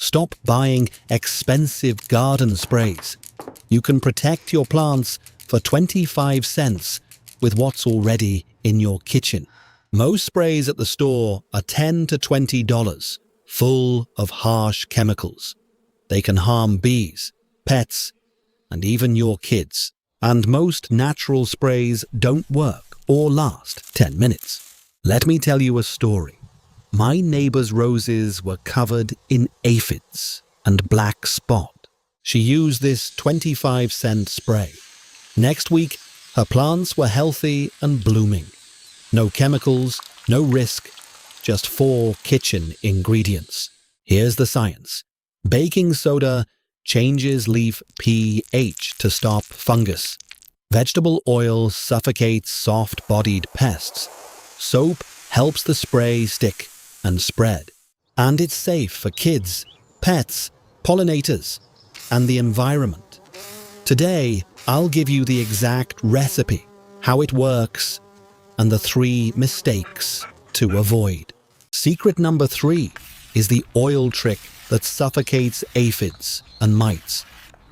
Stop buying expensive garden sprays. You can protect your plants for 25 cents with what's already in your kitchen. Most sprays at the store are $10 to $20, full of harsh chemicals. They can harm bees, pets, and even your kids. And most natural sprays don't work or last 10 minutes. Let me tell you a story. My neighbor's roses were covered in aphids and black spot. She used this 25-cent spray. Next week, her plants were healthy and blooming. No chemicals, no risk, just 4 kitchen ingredients. Here's the science. Baking soda changes leaf pH to stop fungus. Vegetable oil suffocates soft-bodied pests. Soap helps the spray stick and spread. And it's safe for kids, pets, pollinators, and the environment. Today, I'll give you the exact recipe, how it works, and the 3 mistakes to avoid. Secret number 3 is the oil trick that suffocates aphids and mites,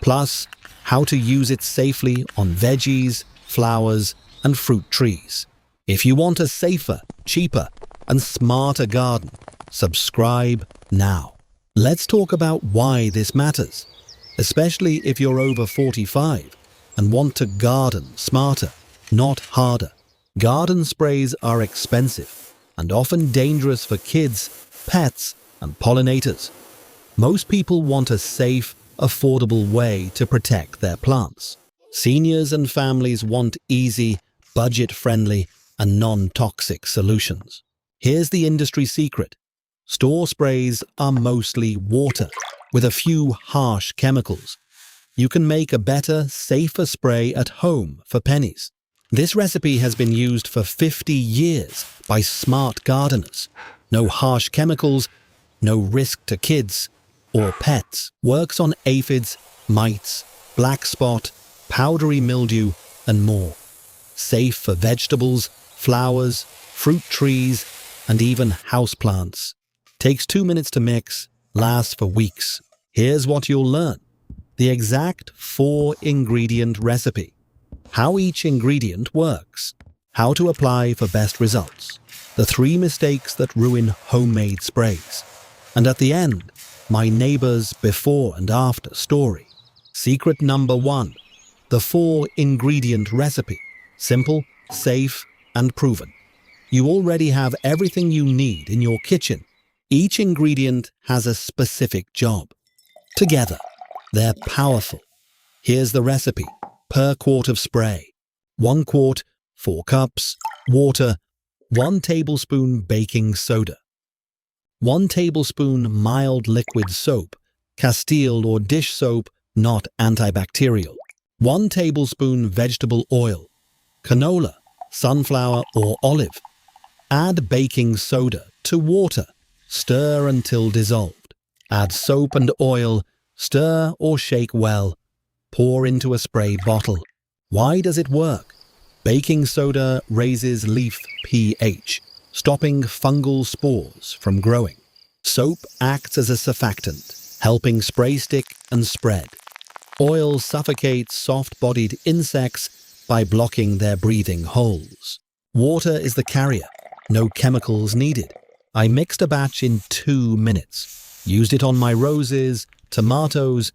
plus how to use it safely on veggies, flowers, and fruit trees. If you want a safer, cheaper, and smarter garden, subscribe now. Let's talk about why this matters, especially if you're over 45 and want to garden smarter, not harder. Garden sprays are expensive and often dangerous for kids, pets, and pollinators. Most people want a safe, affordable way to protect their plants. Seniors and families want easy, budget-friendly, and non-toxic solutions. Here's the industry secret. Store sprays are mostly water, with a few harsh chemicals. You can make a better, safer spray at home for pennies. This recipe has been used for 50 years by smart gardeners. No harsh chemicals, no risk to kids or pets. Works on aphids, mites, black spot, powdery mildew, and more. Safe for vegetables, flowers, fruit trees, and even houseplants. Takes 2 minutes to mix, lasts for weeks. Here's what you'll learn. The exact 4-ingredient recipe. How each ingredient works. How to apply for best results. The 3 mistakes that ruin homemade sprays. And at the end, my neighbor's before and after story. Secret number 1. The 4-ingredient recipe. Simple, safe, and proven. You already have everything you need in your kitchen. Each ingredient has a specific job. Together, they're powerful. Here's the recipe. Per quart of spray. 1 quart, 4 cups, water, 1 tablespoon baking soda. 1 tablespoon mild liquid soap, Castile or dish soap, not antibacterial. 1 tablespoon vegetable oil, canola, sunflower or olive. Add baking soda to water. Stir until dissolved. Add soap and oil. Stir or shake well. Pour into a spray bottle. Why does it work? Baking soda raises leaf pH, stopping fungal spores from growing. Soap acts as a surfactant, helping spray stick and spread. Oil suffocates soft-bodied insects by blocking their breathing holes. Water is the carrier. No chemicals needed. I mixed a batch in 2 minutes. Used it on my roses, tomatoes,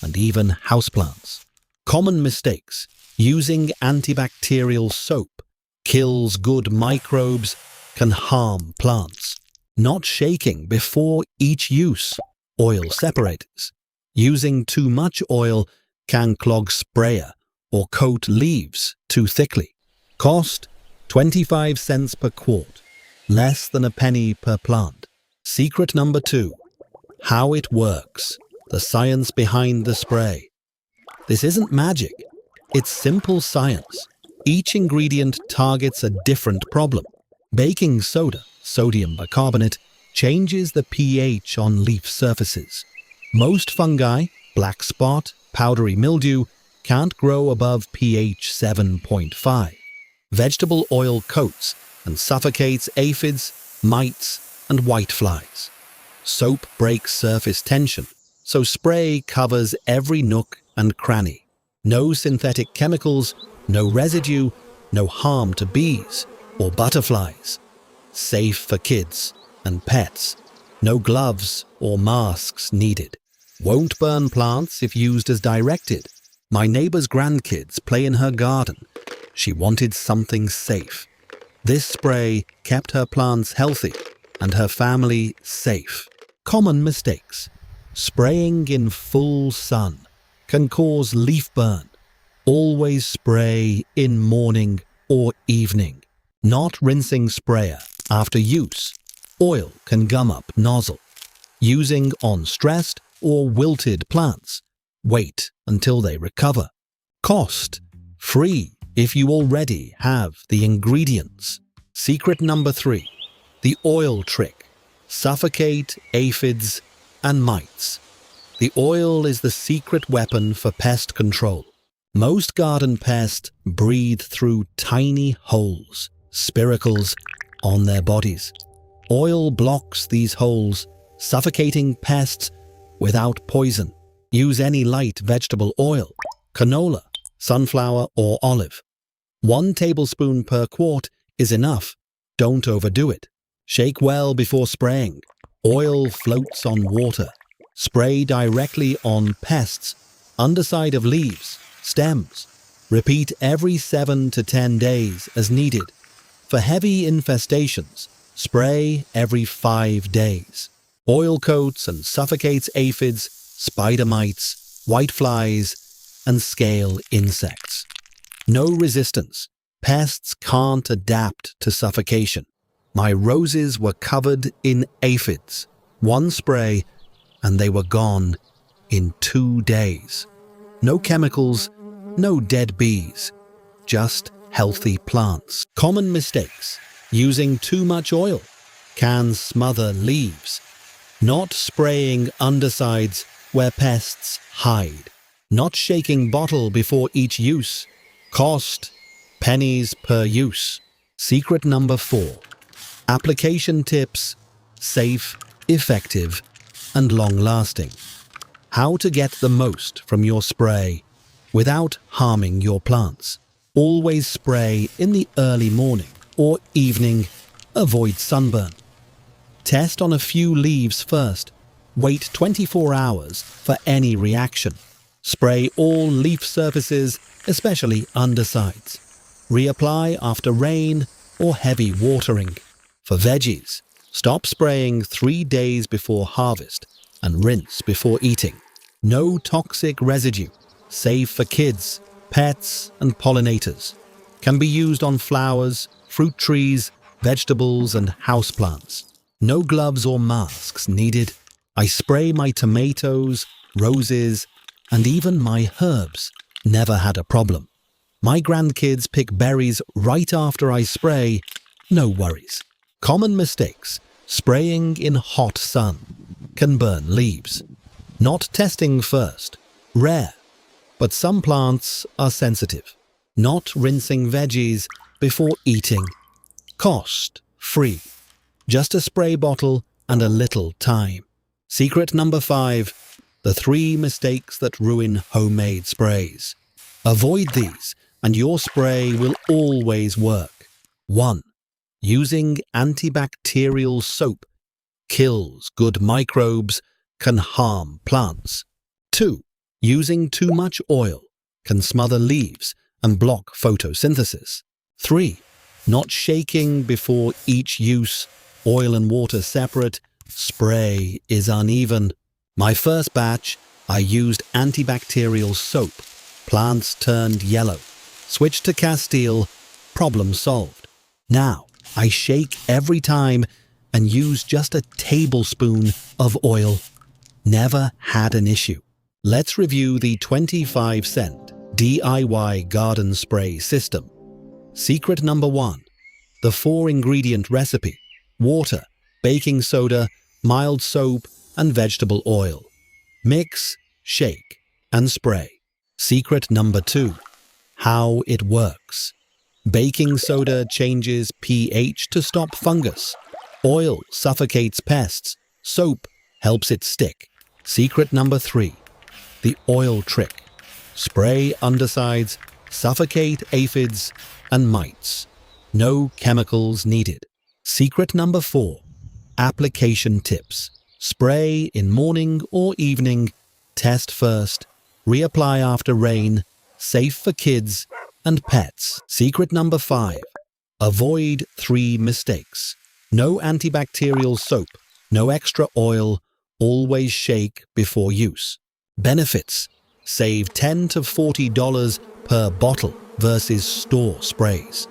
and even houseplants. Common mistakes. Using antibacterial soap. Kills good microbes, can harm plants. Not shaking before each use. Oil separators. Using too much oil can clog sprayer or coat leaves too thickly. Cost 25 cents per quart, less than a penny per plant. Secret number 2. How it works. The science behind the spray. This isn't magic. It's simple science. Each ingredient targets a different problem. Baking soda, sodium bicarbonate, changes the pH on leaf surfaces. Most fungi, black spot, powdery mildew, can't grow above pH 7.5. Vegetable oil coats and suffocates aphids, mites, and whiteflies. Soap breaks surface tension, so spray covers every nook and cranny. No synthetic chemicals, no residue, no harm to bees or butterflies. Safe for kids and pets. No gloves or masks needed. Won't burn plants if used as directed. My neighbor's grandkids play in her garden. She wanted something safe. This spray kept her plants healthy and her family safe. Common mistakes. Spraying in full sun can cause leaf burn. Always spray in morning or evening. Not rinsing sprayer after use. Oil can gum up nozzle. Using on stressed or wilted plants. Wait until they recover. Cost. Free if you already have the ingredients. Secret number 3. The oil trick. Suffocate aphids and mites. The oil is the secret weapon for pest control. Most garden pests breathe through tiny holes, spiracles, on their bodies. Oil blocks these holes, suffocating pests without poison. Use any light vegetable oil, canola, sunflower or olive. 1 tablespoon per quart is enough. Don't overdo it. Shake well before spraying. Oil floats on water. Spray directly on pests, underside of leaves, stems. Repeat every 7 to 10 days as needed. For heavy infestations, spray every 5 days. Oil coats and suffocates aphids, spider mites, whiteflies, and scale insects. No resistance. Pests can't adapt to suffocation. My roses were covered in aphids. 1 spray, and they were gone in 2 days. No chemicals, no dead bees, just healthy plants. Common mistakes. Using too much oil can smother leaves. Not spraying undersides where pests hide. Not shaking bottle before each use. Cost, pennies per use. Secret number 4. Application tips, safe, effective, and long-lasting. How to get the most from your spray without harming your plants. Always spray in the early morning or evening. Avoid sunburn. Test on a few leaves first. Wait 24 hours for any reaction. Spray all leaf surfaces, especially undersides. Reapply after rain or heavy watering. For veggies, stop spraying 3 days before harvest and rinse before eating. No toxic residue. Safe for kids, pets, and pollinators. Can be used on flowers, fruit trees, vegetables, and houseplants. No gloves or masks needed. I spray my tomatoes, roses, and even my herbs. Never had a problem. My grandkids pick berries right after I spray. No worries. Common mistakes. Spraying in hot sun can burn leaves. Not testing first. Rare. But some plants are sensitive. Not rinsing veggies before eating. Cost. Free. Just a spray bottle and a little time. Secret number 5. The 3 mistakes that ruin homemade sprays. Avoid these and your spray will always work. 1. Using antibacterial soap kills good microbes, can harm plants. 2. Using too much oil can smother leaves and block photosynthesis. 3. Not shaking before each use, oil and water separate, spray is uneven. My first batch, I used antibacterial soap. Plants turned yellow. Switched to Castile, problem solved. Now, I shake every time and use just a tablespoon of oil. Never had an issue. Let's review the 25-cent DIY garden spray system. Secret number 1. The 4-ingredient recipe. Water, baking soda, mild soap, and vegetable oil. Mix, shake, and spray. Secret number 2. How it works. Baking soda changes pH to stop fungus. Oil suffocates pests. Soap helps it stick. Secret number 3. The oil trick. Spray undersides, suffocate aphids and mites. No chemicals needed. Secret number 4. Application tips. Spray in morning or evening. Test first. Reapply after rain. Safe for kids and pets. Secret number 5. Avoid 3 mistakes. No antibacterial soap. No extra oil. Always shake before use. Benefits. Save $10 to $40 per bottle versus store sprays.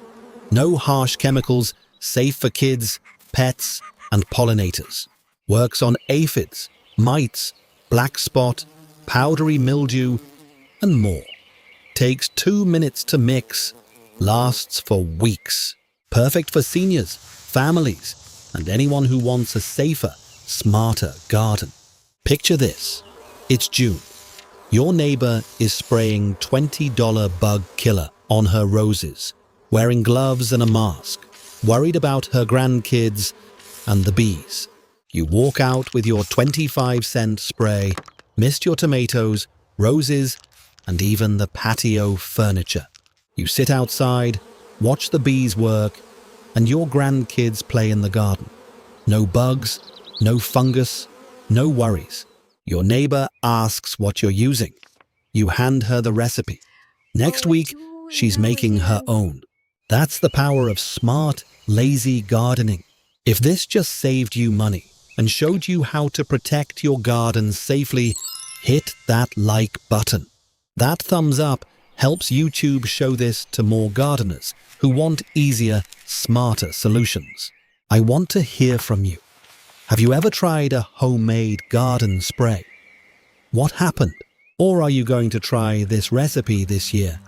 No harsh chemicals, safe for kids, pets, and pollinators. Works on aphids, mites, black spot, powdery mildew, and more. Takes 2 minutes to mix. Lasts for weeks. Perfect for seniors, families, and anyone who wants a safer, smarter garden. Picture this. It's June. Your neighbor is spraying $20 bug killer on her roses, wearing gloves and a mask, worried about her grandkids and the bees. You walk out with your 25-cent spray, missed your tomatoes, roses, and even the patio furniture. You sit outside, watch the bees work, and your grandkids play in the garden. No bugs, no fungus, no worries. Your neighbor asks what you're using. You hand her the recipe. Next week, she's making her own. That's the power of smart, lazy gardening. If this just saved you money and showed you how to protect your garden safely, hit that like button. That thumbs up helps YouTube show this to more gardeners who want easier, smarter solutions. I want to hear from you. Have you ever tried a homemade garden spray? What happened? Or are you going to try this recipe this year?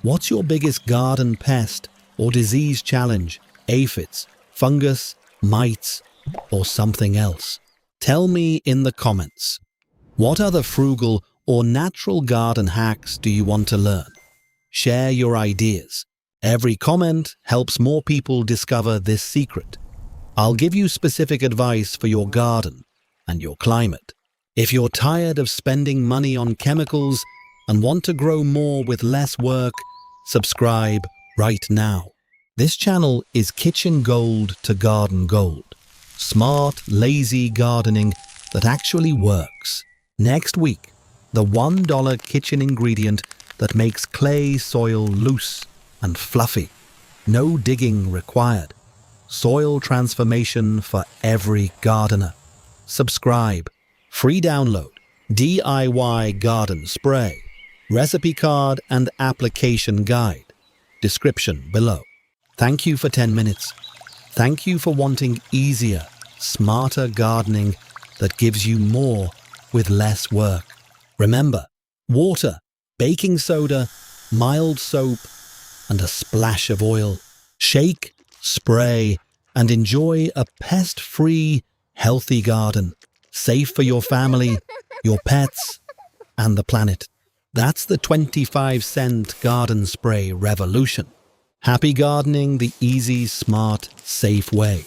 What's your biggest garden pest or disease challenge? Aphids, fungus, mites, or something else? Tell me in the comments. What other frugal or natural garden hacks do you want to learn? Share your ideas. Every comment helps more people discover this secret. I'll give you specific advice for your garden and your climate. If you're tired of spending money on chemicals and want to grow more with less work, subscribe right now. This channel is kitchen gold to garden gold. Smart, lazy gardening that actually works. Next week, the $1 kitchen ingredient that makes clay soil loose and fluffy. No digging required. Soil transformation for every gardener. Subscribe. Free download. DIY garden spray. Recipe card and application guide. Description below. Thank you for 10 minutes. Thank you for wanting easier, smarter gardening that gives you more with less work. Remember, water, baking soda, mild soap, and a splash of oil. Shake, spray, and enjoy a pest-free, healthy garden, safe for your family, your pets, and the planet. That's the 25-cent garden spray revolution. Happy gardening the easy, smart, safe way.